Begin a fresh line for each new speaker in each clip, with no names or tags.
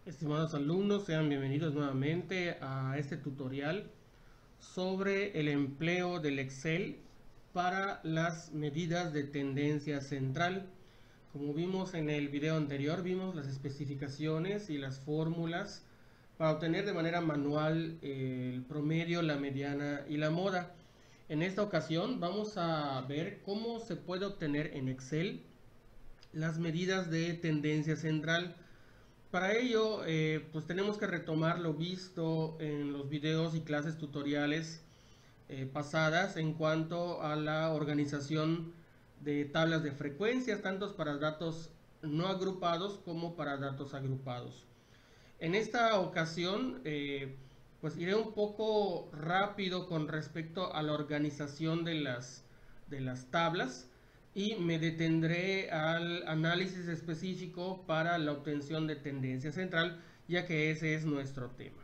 Estimados alumnos, sean bienvenidos nuevamente a este tutorial sobre el empleo del Excel para las medidas de tendencia central. Como vimos en el video anterior, vimos las especificaciones y las fórmulas para obtener de manera manual el promedio, la mediana y la moda. En esta ocasión vamos a ver cómo se puede obtener en Excel las medidas de tendencia central. Para ello, pues tenemos que retomar lo visto en los videos y clases tutoriales pasadas en cuanto a la organización de tablas de frecuencias, tanto para datos no agrupados como para datos agrupados. En esta ocasión, pues iré un poco rápido con respecto a la organización de las tablas y me detendré al análisis específico para la obtención de tendencia central, ya que ese es nuestro tema.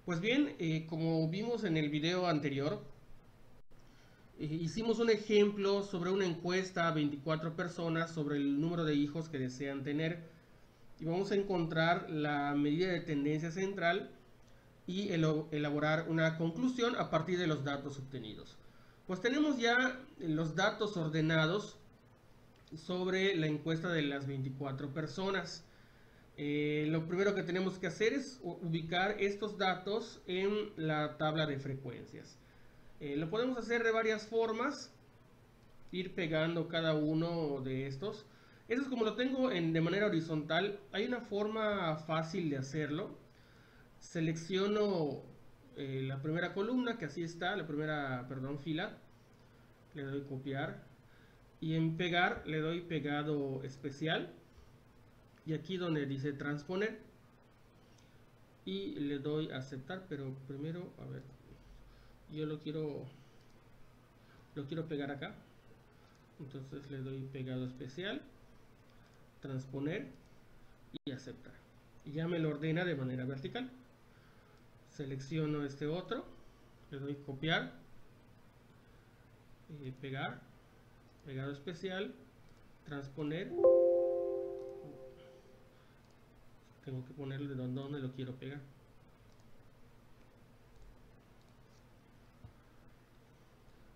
Pues bien, como vimos en el video anterior, hicimos un ejemplo sobre una encuesta a 24 personas sobre el número de hijos que desean tener y vamos a encontrar la medida de tendencia central y elaborar una conclusión a partir de los datos obtenidos. Pues tenemos ya los datos ordenados sobre la encuesta de las 24 personas. Lo primero que tenemos que hacer es ubicar estos datos en la tabla de frecuencias. Lo podemos hacer de varias formas, ir pegando cada uno de estos. Eso es como lo tengo de manera horizontal. Hay una forma fácil de hacerlo. Selecciono la primera columna, que así está, la primera, fila. Le doy copiar. Y en pegar le doy pegado especial. Y aquí donde dice transponer. Y le doy aceptar, pero primero, a ver, yo lo quiero pegar acá. Entonces le doy pegado especial, transponer y aceptar. Y ya me lo ordena de manera vertical. Selecciono este otro, le doy copiar, pegar, pegado especial, transponer. Tengo que ponerle de donde lo quiero pegar.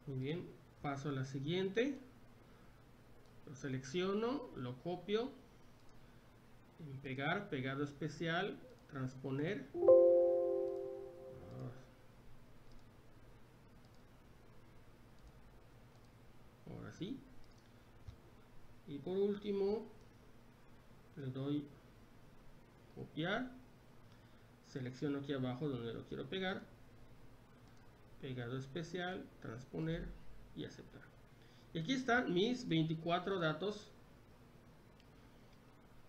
Muy bien, paso a la siguiente. Lo selecciono, lo copio, en pegar, pegado especial, transponer. Ahora sí. Y por último, le doy copiar, selecciono aquí abajo donde lo quiero pegar, pegado especial, transponer y aceptar. Y aquí están mis 24 datos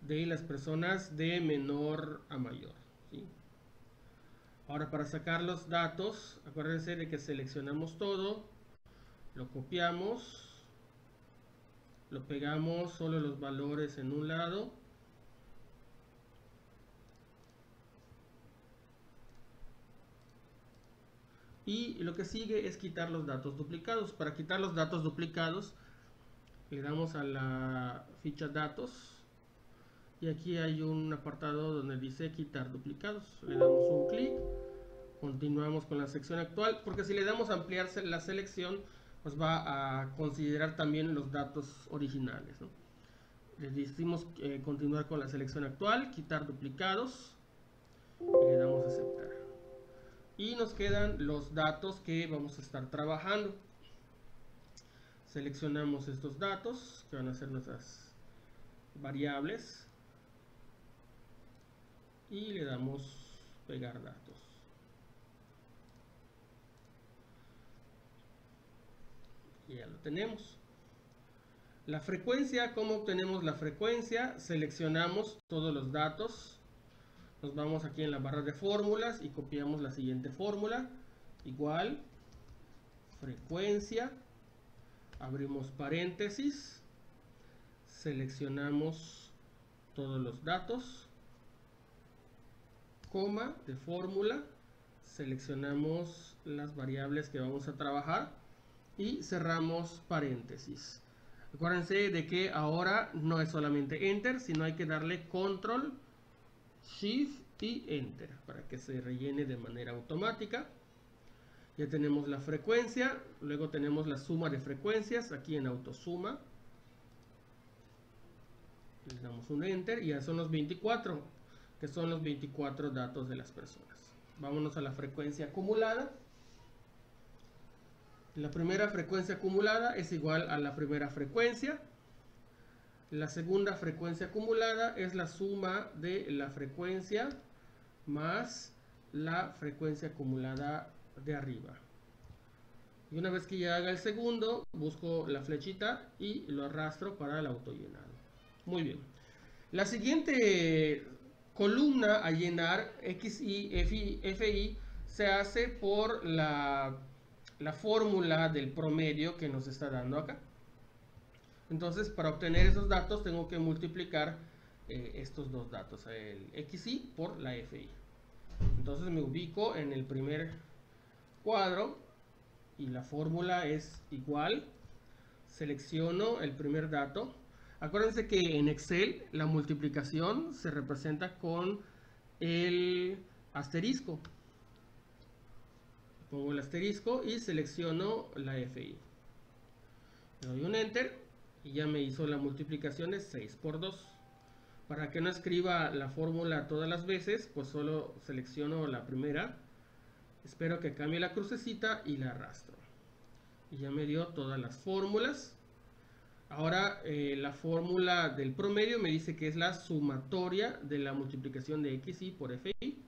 de las personas de menor a mayor, ¿sí? Ahora, para sacar los datos, acuérdense de que seleccionamos todo, lo copiamos, lo pegamos solo los valores en un lado, y lo que sigue es quitar los datos duplicados. Para quitar los datos duplicados le damos a la ficha datos y aquí hay un apartado donde dice quitar duplicados. Le damos un clic, continuamos con la sección actual, porque si le damos a ampliar la selección pues va a considerar también los datos originales, ¿no? Le decimos continuar con la selección actual, quitar duplicados y le damos a aceptar. Y nos quedan los datos que vamos a estar trabajando. Seleccionamos estos datos que van a ser nuestras variables y le damos pegar datos. Y ya lo tenemos. La frecuencia, ¿cómo obtenemos la frecuencia? Seleccionamos todos los datos. Nos vamos aquí en la barra de fórmulas y copiamos la siguiente fórmula. Igual, frecuencia, abrimos paréntesis, seleccionamos todos los datos, coma de fórmula, seleccionamos las variables que vamos a trabajar y cerramos paréntesis. Acuérdense de que ahora no es solamente enter, sino hay que darle control Shift y Enter para que se rellene de manera automática. Ya tenemos la frecuencia, luego tenemos la suma de frecuencias aquí en autosuma. Le damos un Enter y ya son los 24, que son los 24 datos de las personas. Vámonos a la frecuencia acumulada. La primera frecuencia acumulada es igual a la primera frecuencia. La segunda frecuencia acumulada es la suma de la frecuencia más la frecuencia acumulada de arriba. Y una vez que ya haga el segundo, busco la flechita y lo arrastro para el autollenado. Muy bien. La siguiente columna a llenar, XI, FI, se hace por la fórmula del promedio que nos está dando acá. Entonces, para obtener esos datos tengo que multiplicar estos dos datos, el XI por la FI. Entonces me ubico en el primer cuadro y la fórmula es igual. Selecciono el primer dato. Acuérdense que en Excel la multiplicación se representa con el asterisco. Pongo el asterisco y selecciono la FI. Le doy un Enter y ya me hizo la multiplicación de 6 por 2. Para que no escriba la fórmula todas las veces, pues solo selecciono la primera. Espero que cambie la crucecita y la arrastro. Y ya me dio todas las fórmulas. Ahora la fórmula del promedio me dice que es la sumatoria de la multiplicación de XI por FI.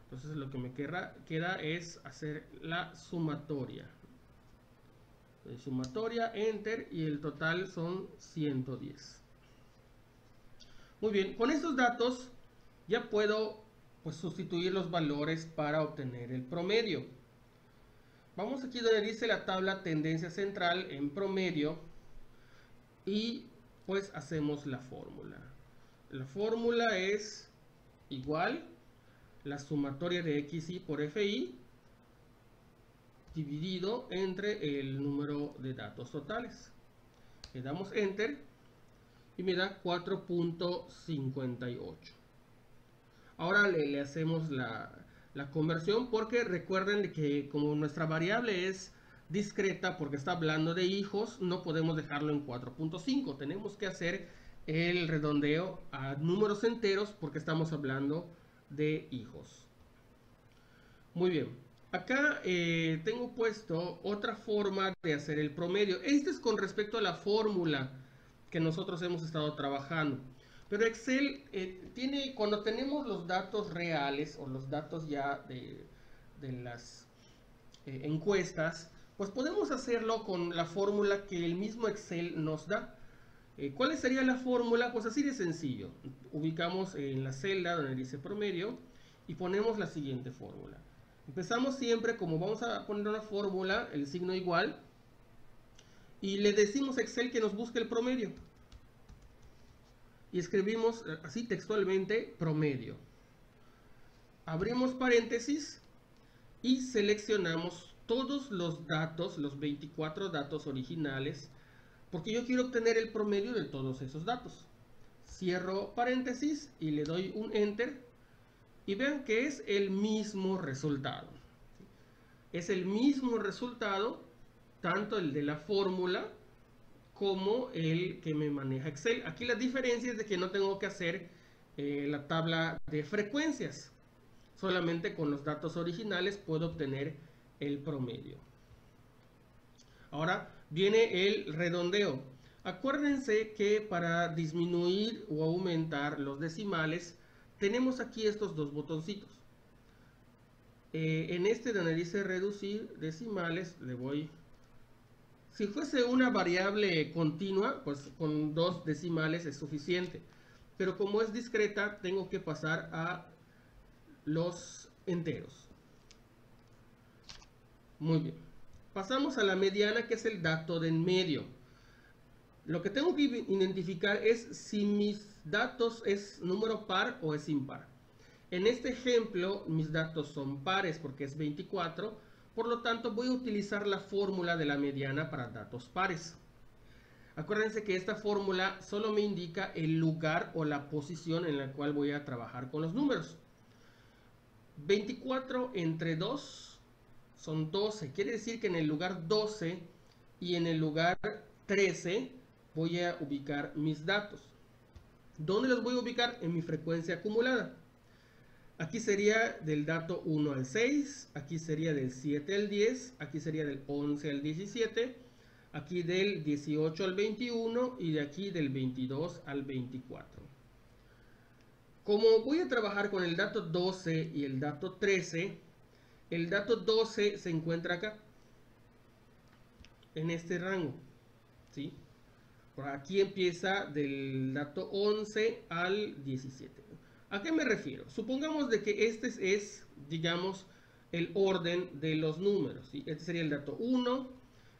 Entonces lo que me queda es hacer la sumatoria. Sumatoria, Enter, y el total son 110. Muy bien, con estos datos ya puedo sustituir los valores para obtener el promedio. Vamos aquí donde dice la tabla tendencia central en promedio y pues hacemos la fórmula. La fórmula es igual la sumatoria de XI por FI dividido entre el número de datos totales. Le damos Enter y me da 4.58. Ahora le hacemos la conversión, porque recuerden que como nuestra variable es discreta porque está hablando de hijos, no podemos dejarlo en 4.5. Tenemos que hacer el redondeo a números enteros porque estamos hablando de hijos. Muy bien. Acá tengo puesto otra forma de hacer el promedio. Este es con respecto a la fórmula que nosotros hemos estado trabajando. Pero Excel tiene, cuando tenemos los datos reales o los datos ya de las encuestas, pues podemos hacerlo con la fórmula que el mismo Excel nos da. ¿Cuál sería la fórmula? Pues así de sencillo. Ubicamos en la celda donde dice promedio y ponemos la siguiente fórmula. Empezamos siempre, como vamos a poner una fórmula, el signo igual, y le decimos a Excel que nos busque el promedio. Y escribimos así textualmente promedio. Abrimos paréntesis y seleccionamos todos los datos, los 24 datos originales, porque yo quiero obtener el promedio de todos esos datos. Cierro paréntesis y le doy un Enter. Y vean que es el mismo resultado. Es el mismo resultado, tanto el de la fórmula como el que me maneja Excel. Aquí la diferencia es de que no tengo que hacer la tabla de frecuencias. Solamente con los datos originales puedo obtener el promedio. Ahora viene el redondeo. Acuérdense que para disminuir o aumentar los decimales, tenemos aquí estos dos botoncitos. En este donde dice reducir decimales, le voy... Si fuese una variable continua, pues con 2 decimales es suficiente. Pero como es discreta, tengo que pasar a los enteros. Muy bien. Pasamos a la mediana, que es el dato de en medio. Lo que tengo que identificar es si mis datos es número par o es impar. En este ejemplo, mis datos son pares porque es 24. Por lo tanto, voy a utilizar la fórmula de la mediana para datos pares. Acuérdense que esta fórmula solo me indica el lugar o la posición en la cual voy a trabajar con los números. 24 entre 2 son 12. Quiere decir que en el lugar 12 y en el lugar 13 voy a ubicar mis datos. ¿Dónde los voy a ubicar? En mi frecuencia acumulada. Aquí sería del dato 1 al 6, aquí sería del 7 al 10, aquí sería del 11 al 17, aquí del 18 al 21 y de aquí del 22 al 24. Como voy a trabajar con el dato 12 y el dato 13, el dato 12 se encuentra acá, en este rango, ¿sí? Por aquí empieza del dato 11 al 17. ¿A qué me refiero? Supongamos de que este es, digamos, el orden de los números, ¿sí? Este sería el dato 1,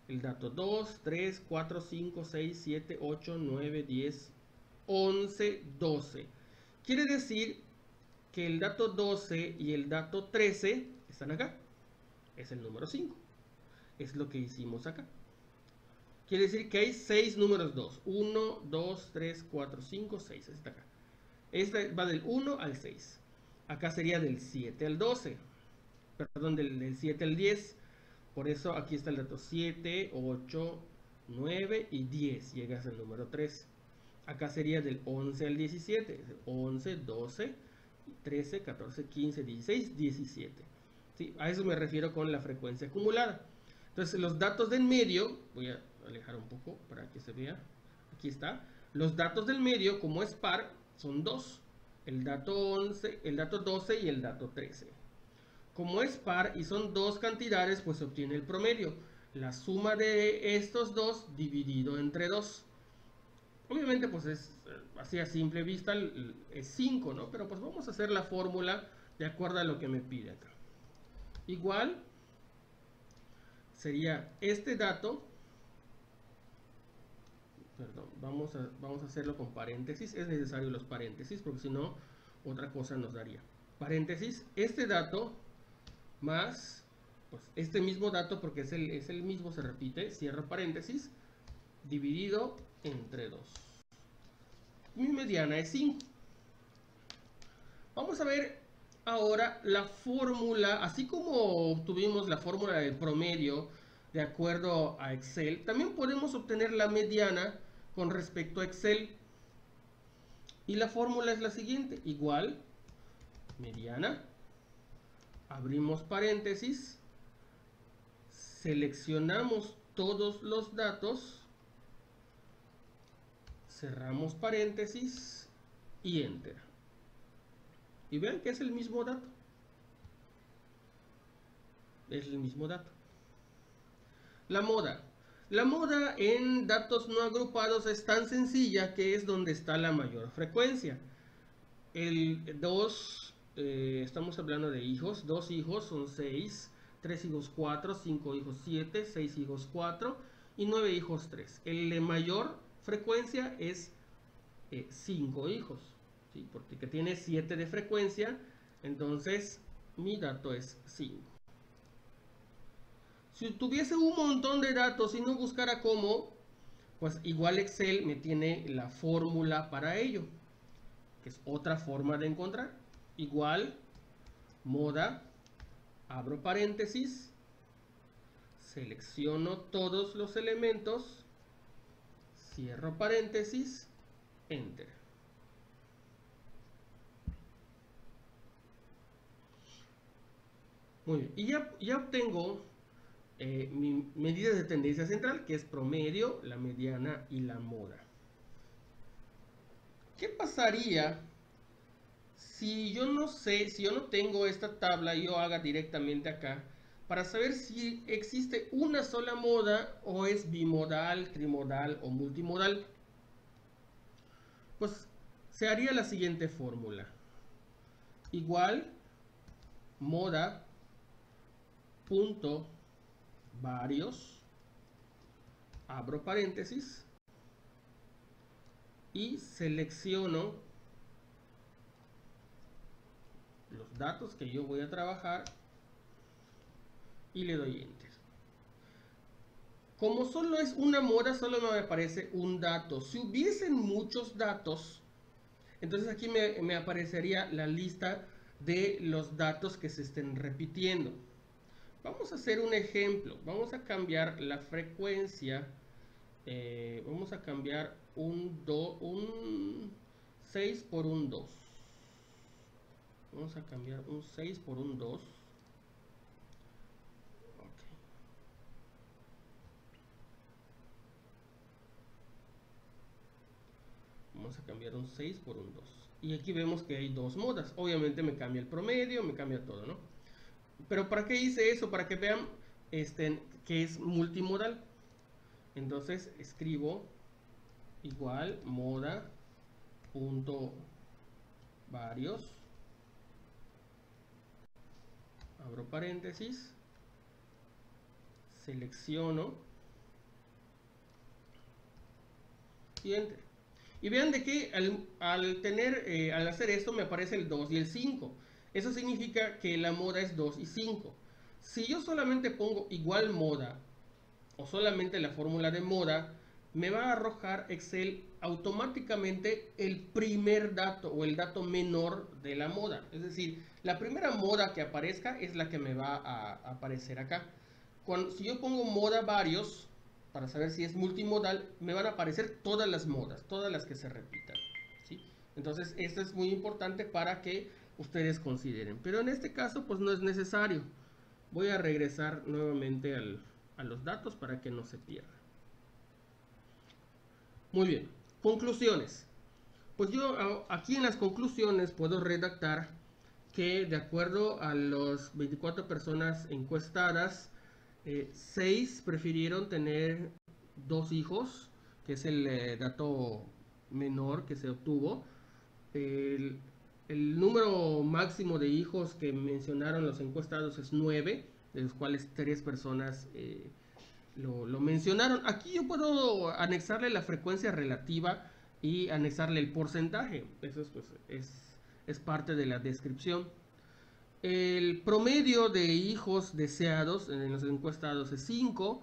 el dato 2, 3, 4, 5, 6, 7, 8, 9, 10, 11, 12. Quiere decir que el dato 12 y el dato 13 están acá. Es el número 5. Es lo que hicimos acá. Quiere decir que hay 6 números 2. 1, 2, 3, 4, 5, 6. Está acá. Esta va del 1 al 6. Acá sería del 7 al 12. Perdón, del 7 al 10. Por eso aquí está el dato 7, 8, 9 y 10. Llegas al número 3. Acá sería del 11 al 17. 11, 12, 13, 14, 15, 16, 17. ¿Sí? A eso me refiero con la frecuencia acumulada. Entonces los datos del medio, voy a alejar un poco para que se vea. Aquí está. Los datos del medio, como es par, son 2. El dato 11, el dato 12 y el dato 13. Como es par y son dos cantidades, pues se obtiene el promedio. La suma de estos dos dividido entre 2. Obviamente, pues es así a simple vista, es 5, ¿no? Pero pues vamos a hacer la fórmula de acuerdo a lo que me pide acá. Igual sería este dato. Perdón, vamos a hacerlo con paréntesis. Es necesario los paréntesis porque si no, otra cosa nos daría. Paréntesis, este dato más pues, este mismo dato, porque es el mismo, se repite, cierro paréntesis, dividido entre 2. Mi mediana es 5. Vamos a ver ahora la fórmula, así como obtuvimos la fórmula del promedio de acuerdo a Excel, también podemos obtener la mediana con respecto a Excel. Y la fórmula es la siguiente, igual, mediana, abrimos paréntesis, seleccionamos todos los datos, cerramos paréntesis y enter. Y vean que es el mismo dato. Es el mismo dato. La moda. La moda en datos no agrupados es tan sencilla que es donde está la mayor frecuencia. El 2, estamos hablando de hijos. 2 hijos son 6. 3 hijos 4. 5 hijos 7. 6 hijos 4. Y 9 hijos 3. El de mayor frecuencia es 5 hijos. ¿Sí? Porque tiene 7 de frecuencia. Entonces mi dato es 5. Si tuviese un montón de datos y no buscara cómo, pues igual Excel me tiene la fórmula para ello, que es otra forma de encontrar. Igual, moda, abro paréntesis, selecciono todos los elementos, cierro paréntesis, enter. Muy bien, y ya obtengo mi medida de tendencia central, que es promedio, la mediana y la moda. ¿Qué pasaría si yo no sé, si yo no tengo esta tabla y yo haga directamente acá, para saber si existe una sola moda o es bimodal, trimodal o multimodal? Pues se haría la siguiente fórmula. Igual moda punto varios, abro paréntesis y selecciono los datos que yo voy a trabajar y le doy enter. Como solo es una moda, solo me aparece un dato. Si hubiesen muchos datos, entonces aquí me aparecería la lista de los datos que se estén repitiendo. Vamos a hacer un ejemplo. Vamos a cambiar la frecuencia. Vamos a cambiar un 6 por un 2. Vamos a cambiar un 6 por un 2. Vamos a cambiar un 6 por un 2. Y aquí vemos que hay dos modas. Obviamente me cambia el promedio, me cambia todo, ¿no? Pero ¿para qué hice eso? Para que vean que es multimodal. Entonces escribo igual moda punto varios, abro paréntesis, selecciono y enter. Y vean de que al hacer esto me aparece el 2 y el 5. Eso significa que la moda es 2 y 5. Si yo solamente pongo igual moda o solamente la fórmula de moda, me va a arrojar Excel automáticamente el primer dato o el dato menor de la moda. Es decir, la primera moda que aparezca es la que me va a aparecer acá. Si yo pongo moda varios, para saber si es multimodal, me van a aparecer todas las modas, todas las que se repitan, ¿sí? Entonces, esto es muy importante para que ustedes consideren. Pero en este caso, pues no es necesario. Voy a regresar nuevamente a los datos para que no se pierda. Muy bien, conclusiones. Pues yo aquí en las conclusiones puedo redactar que de acuerdo a las 24 personas encuestadas, 6 prefirieron tener 2 hijos, que es el dato menor que se obtuvo. El número máximo de hijos que mencionaron los encuestados es 9, de los cuales 3 personas lo mencionaron. Aquí yo puedo anexarle la frecuencia relativa y anexarle el porcentaje. Eso es parte de la descripción. El promedio de hijos deseados en los encuestados es 5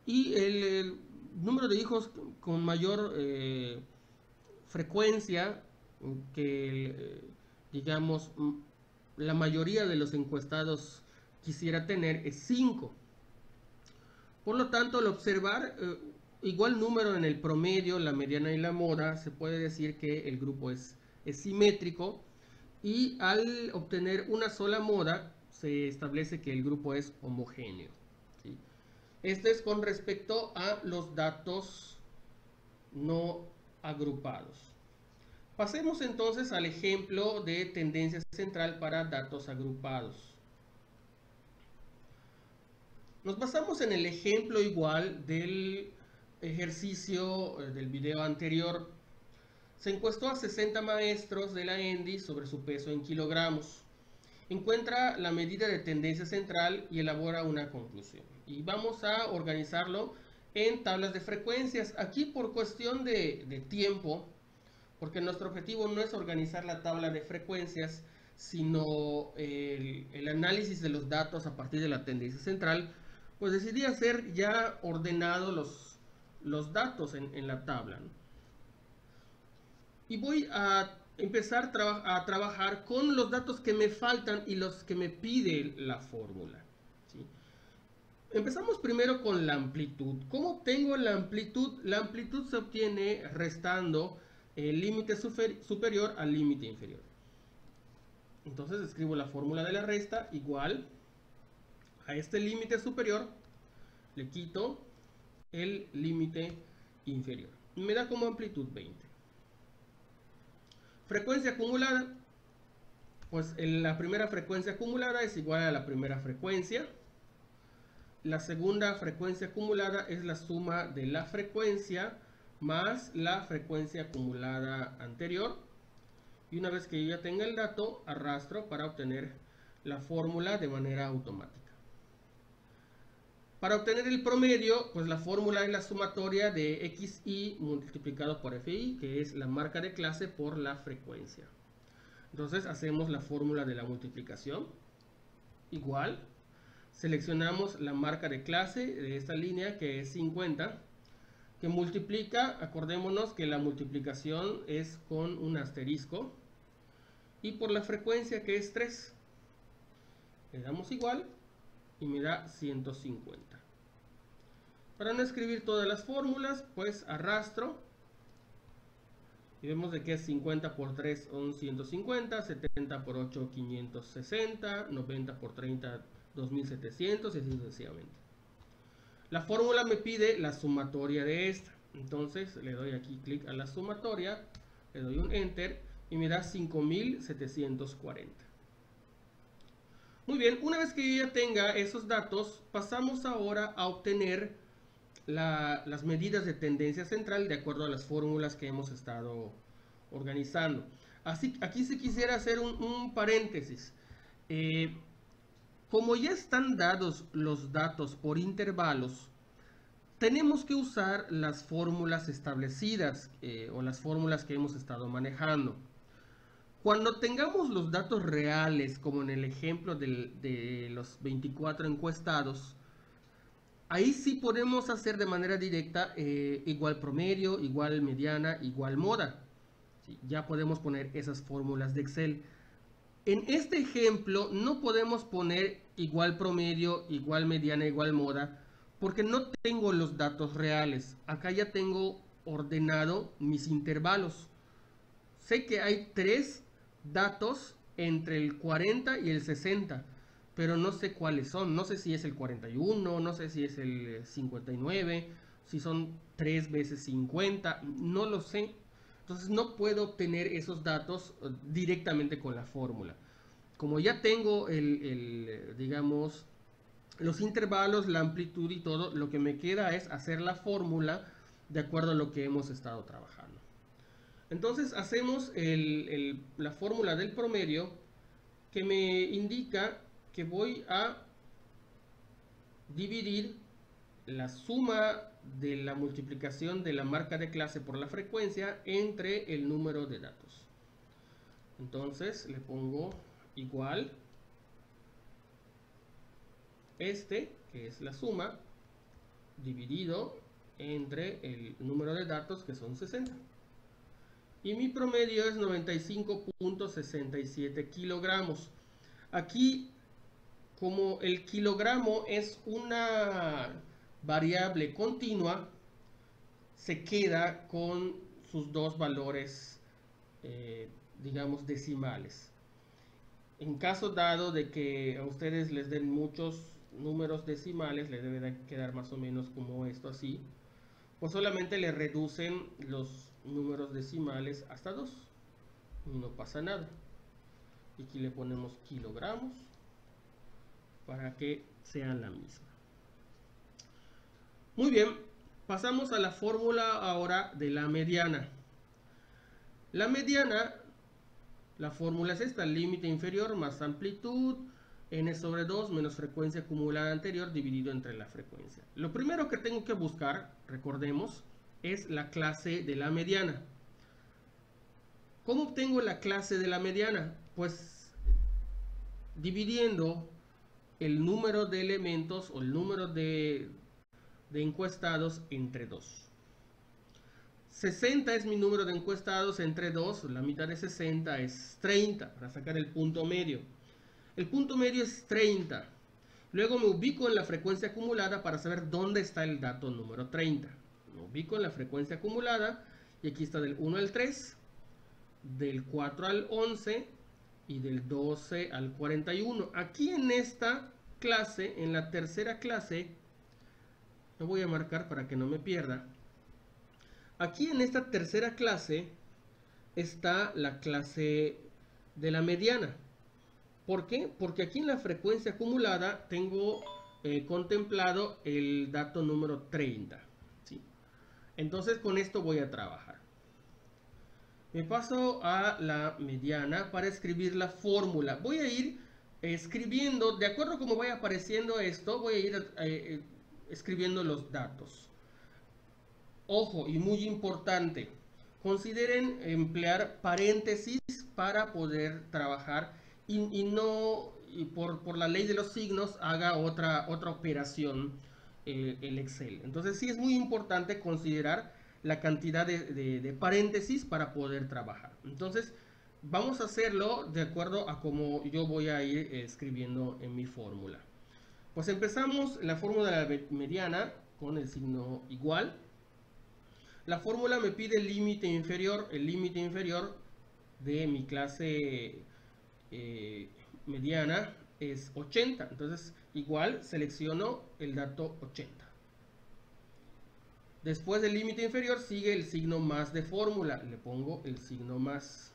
y el número de hijos con mayor frecuencia que digamos la mayoría de los encuestados quisiera tener es 5. Por lo tanto, al observar igual número en el promedio, la mediana y la moda, se puede decir que el grupo es simétrico. Y al obtener una sola moda, se establece que el grupo es homogéneo, ¿sí? Esto es con respecto a los datos no agrupados. Pasemos entonces al ejemplo de tendencia central para datos agrupados. Nos basamos en el ejemplo igual del ejercicio del video anterior. Se encuestó a 60 maestros de la ENDI sobre su peso en kilogramos. Encuentra la medida de tendencia central y elabora una conclusión. Y vamos a organizarlo en tablas de frecuencias. Aquí por cuestión de tiempo, porque nuestro objetivo no es organizar la tabla de frecuencias, sino el análisis de los datos a partir de la tendencia central, pues decidí hacer ya ordenados los datos en la tabla, ¿no? Y voy a empezar a trabajar con los datos que me faltan y los que me pide la fórmula, ¿sí? Empezamos primero con la amplitud. ¿Cómo obtengo la amplitud? La amplitud se obtiene restando el límite superior al límite inferior. Entonces escribo la fórmula de la resta igual a este límite superior, le quito el límite inferior. Me da como amplitud 20. Frecuencia acumulada, pues la primera frecuencia acumulada es igual a la primera frecuencia. La segunda frecuencia acumulada es la suma de la frecuencia más la frecuencia acumulada anterior. Y una vez que yo ya tenga el dato, arrastro para obtener la fórmula de manera automática. Para obtener el promedio, pues la fórmula es la sumatoria de xi multiplicado por fi, que es la marca de clase por la frecuencia. Entonces hacemos la fórmula de la multiplicación. Igual, Seleccionamos la marca de clase de esta línea, que es 50, que multiplica. Acordémonos que la multiplicación es con un asterisco, y por la frecuencia, que es 3. Le damos igual y me da 150. Para no escribir todas las fórmulas, pues arrastro y vemos de que es 50 por 3 son 150, 70 por 8 560, 90 por 30 2700 y así sucesivamente. La fórmula me pide la sumatoria de esta, entonces le doy aquí clic a la sumatoria, le doy un enter y me da 5740. Muy bien, una vez que yo ya tenga esos datos, pasamos ahora a obtener las medidas de tendencia central de acuerdo a las fórmulas que hemos estado organizando. Aquí se quisiera hacer un paréntesis. Como ya están dados los datos por intervalos, tenemos que usar las fórmulas establecidas o las fórmulas que hemos estado manejando. Cuando tengamos los datos reales, como en el ejemplo de los 24 encuestados, ahí sí podemos hacer de manera directa igual promedio, igual mediana, igual moda. ¿Sí? Ya podemos poner esas fórmulas de Excel. En este ejemplo no podemos poner igual promedio, igual mediana, igual moda, porque no tengo los datos reales. Acá ya tengo ordenado mis intervalos. Sé que hay 3 datos entre el 40 y el 60, pero no sé cuáles son. No sé si es el 41, no sé si es el 59, si son 3 veces 50, no lo sé. Entonces no puedo obtener esos datos directamente con la fórmula. Como ya tengo digamos, los intervalos, la amplitud y todo, lo que me queda es hacer la fórmula de acuerdo a lo que hemos estado trabajando. Entonces hacemos la fórmula del promedio, que me indica que voy a dividir la suma de la multiplicación de la marca de clase por la frecuencia entre el número de datos. Entonces le pongo igual que es la suma, dividido entre el número de datos, que son 60. Y mi promedio es 95.67 kilogramos. Aquí, como el kilogramo es una variable continua, se queda con sus dos valores, digamos, decimales. En caso dado de que a ustedes les den muchos números decimales, les debe de quedar más o menos como esto, así, pues solamente le reducen los números decimales hasta 2 y no pasa nada. Y aquí le ponemos kilogramos para que sean la misma. Muy bien, pasamos a la fórmula ahora de la mediana. La mediana, la fórmula es esta: límite inferior más amplitud, n sobre 2 menos frecuencia acumulada anterior dividido entre la frecuencia. Lo primero que tengo que buscar, recordemos, es la clase de la mediana. ¿Cómo obtengo la clase de la mediana? Pues dividiendo el número de elementos o el número de encuestados entre 2. 60 es mi número de encuestados entre 2, la mitad de 60 es 30, para sacar el punto medio. El punto medio es 30. Luego me ubico en la frecuencia acumulada para saber dónde está el dato número 30. Me ubico en la frecuencia acumulada y aquí está del 1 al 3, del 4 al 11 y del 12 al 41. Aquí en esta clase, en la tercera clase, lo voy a marcar para que no me pierda. Aquí en esta tercera clase está la clase de la mediana. ¿Por qué? Porque aquí en la frecuencia acumulada tengo contemplado el dato número 30. ¿Sí? Entonces con esto voy a trabajar. Me paso a la mediana para escribir la fórmula. Voy a ir escribiendo, de acuerdo a cómo vaya apareciendo esto, voy a ir escribiendo los datos. Ojo, y muy importante, consideren emplear paréntesis para poder trabajar y y por la ley de los signos haga otra operación el Excel. Entonces sí es muy importante considerar la cantidad de paréntesis para poder trabajar. Entonces vamos a hacerlo de acuerdo a cómo yo voy a ir escribiendo en mi fórmula. Pues empezamos la fórmula de la mediana con el signo igual. La fórmula me pide el límite inferior de mi clase mediana es 80. Entonces igual selecciono el dato 80. Después del límite inferior sigue el signo más de fórmula. Le pongo el signo más.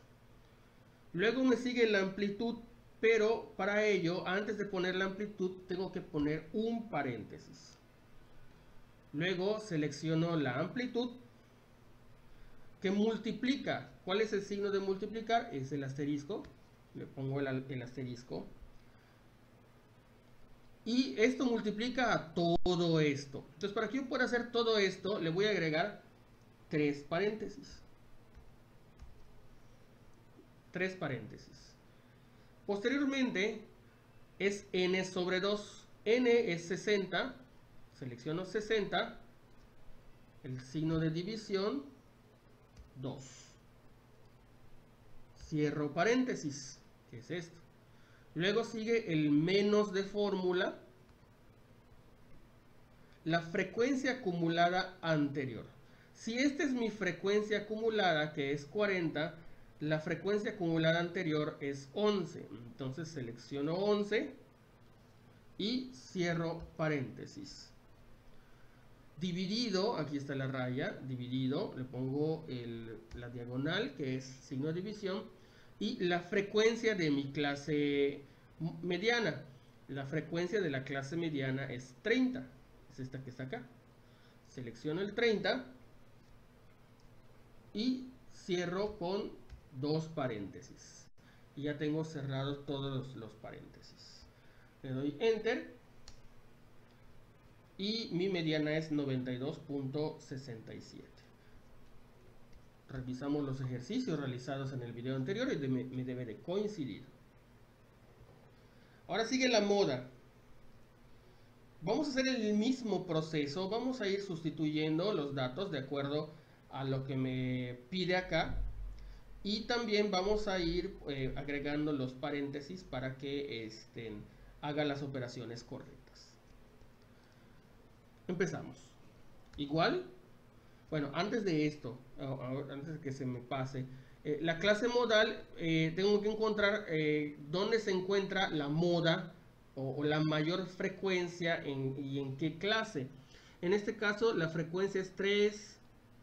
Luego me sigue la amplitud, pero para ello, antes de poner la amplitud, tengo que poner un paréntesis. Luego selecciono la amplitud que multiplica. ¿Cuál es el signo de multiplicar? Es el asterisco. Le pongo el asterisco. Y esto multiplica a todo esto. Entonces, para que yo pueda hacer todo esto, le voy a agregar 3 paréntesis. 3 paréntesis. Posteriormente, es n sobre 2. N es 60. Selecciono 60. El signo de división, 2. Cierro paréntesis, que es esto. Luego sigue el menos de fórmula, la frecuencia acumulada anterior. Si esta es mi frecuencia acumulada, que es 40, la frecuencia acumulada anterior es 11. Entonces selecciono 11 y cierro paréntesis. Dividido, aquí está la raya, dividido, le pongo la diagonal, que es signo de división, y la frecuencia de mi clase mediana. La frecuencia de la clase mediana es 30, es esta que está acá. Selecciono el 30 y cierro con 2 paréntesis. Y ya tengo cerrados todos los paréntesis. Le doy Enter. Y mi mediana es 92.67. Revisamos los ejercicios realizados en el video anterior y me debe de coincidir. Ahora sigue la moda. Vamos a hacer el mismo proceso. Vamos a ir sustituyendo los datos de acuerdo a lo que me pide acá. Y también vamos a ir agregando los paréntesis para que haga las operaciones correctas. Empezamos. Igual, bueno, antes de esto, antes de que se me pase, la clase modal, tengo que encontrar dónde se encuentra la moda o la mayor frecuencia y en qué clase. En este caso, la frecuencia es 3,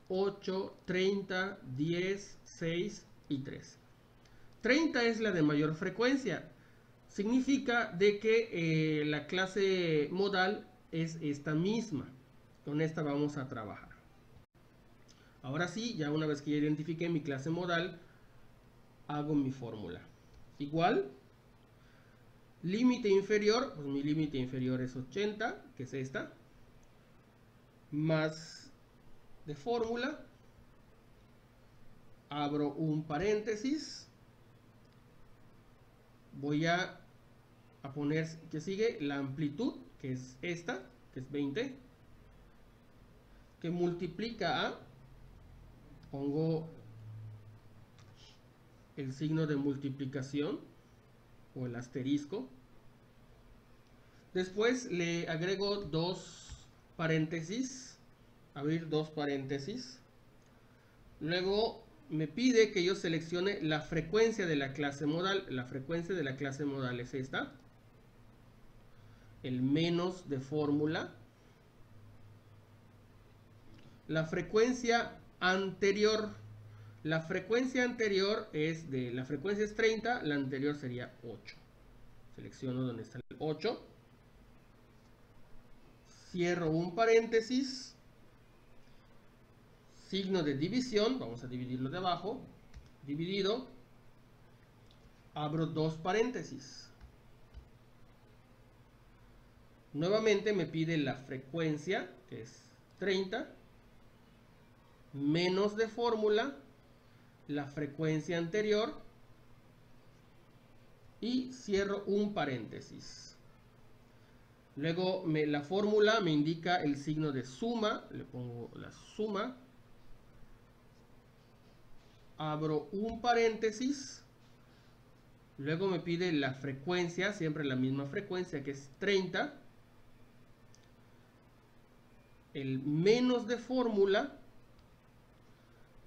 8, 30, 10, 6 y 3. 30 es la de mayor frecuencia. Significa de que la clase modal es esta misma. Con esta vamos a trabajar. Ahora sí, ya una vez que ya identifiqué mi clase modal, hago mi fórmula. Igual, límite inferior, pues mi límite inferior es 80, que es esta, más de fórmula, abro un paréntesis, voy a poner que sigue la amplitud, que es esta, que es 20, que multiplica a, pongo el signo de multiplicación o el asterisco. Después le agrego 2 paréntesis, abrir 2 paréntesis. Luego me pide que yo seleccione la frecuencia de la clase modal. La frecuencia de la clase modal es esta. El menos de fórmula. La frecuencia anterior. La frecuencia anterior es la frecuencia es 30, la anterior sería 8. Selecciono donde está el 8. Cierro un paréntesis. Signo de división, vamos a dividirlo de abajo. Dividido. Abro 2 paréntesis. Nuevamente me pide la frecuencia, que es 30, menos de fórmula, la frecuencia anterior, y cierro un paréntesis. Luego la fórmula me indica el signo de suma, le pongo la suma, abro un paréntesis, luego me pide la frecuencia, siempre la misma frecuencia que es 30, el menos de fórmula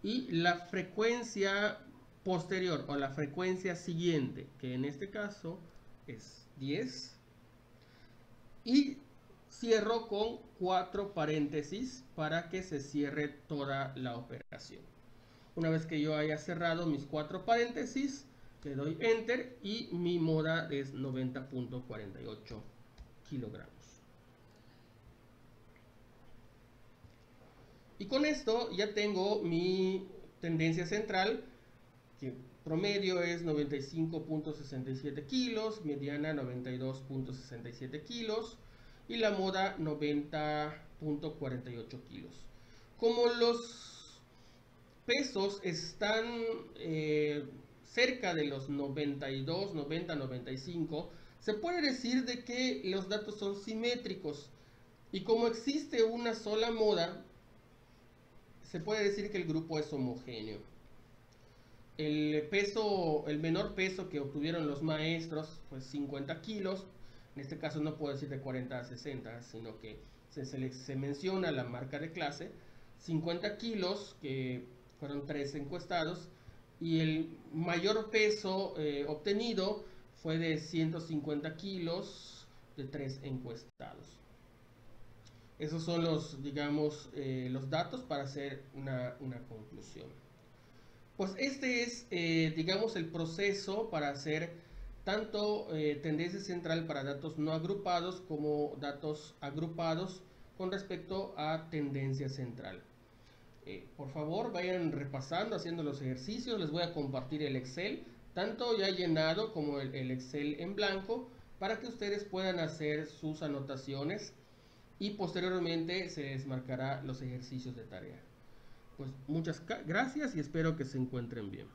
y la frecuencia posterior o la frecuencia siguiente, que en este caso es 10, y cierro con 4 paréntesis para que se cierre toda la operación. Una vez que yo haya cerrado mis 4 paréntesis, le doy enter y mi moda es 90.48 kilogramos. Y con esto ya tengo mi tendencia central, que promedio es 95.67 kilos, mediana 92.67 kilos y la moda 90.48 kilos. Como los pesos están cerca de los 92, 90, 95, se puede decir de que los datos son simétricos. Y como existe una sola moda, se puede decir que el grupo es homogéneo. El menor peso que obtuvieron los maestros fue 50 kilos. En este caso no puedo decir de 40 a 60, sino que se menciona la marca de clase. 50 kilos, que fueron 3 encuestados, y el mayor peso obtenido fue de 150 kilos de 3 encuestados. Esos son los, digamos, los datos para hacer una conclusión. Pues este es, digamos, el proceso para hacer tanto tendencia central para datos no agrupados como datos agrupados con respecto a tendencia central. Por favor, vayan repasando, haciendo los ejercicios. Les voy a compartir el Excel, tanto ya llenado como el Excel en blanco, para que ustedes puedan hacer sus anotaciones y posteriormente se les marcará los ejercicios de tarea. Pues muchas gracias y espero que se encuentren bien.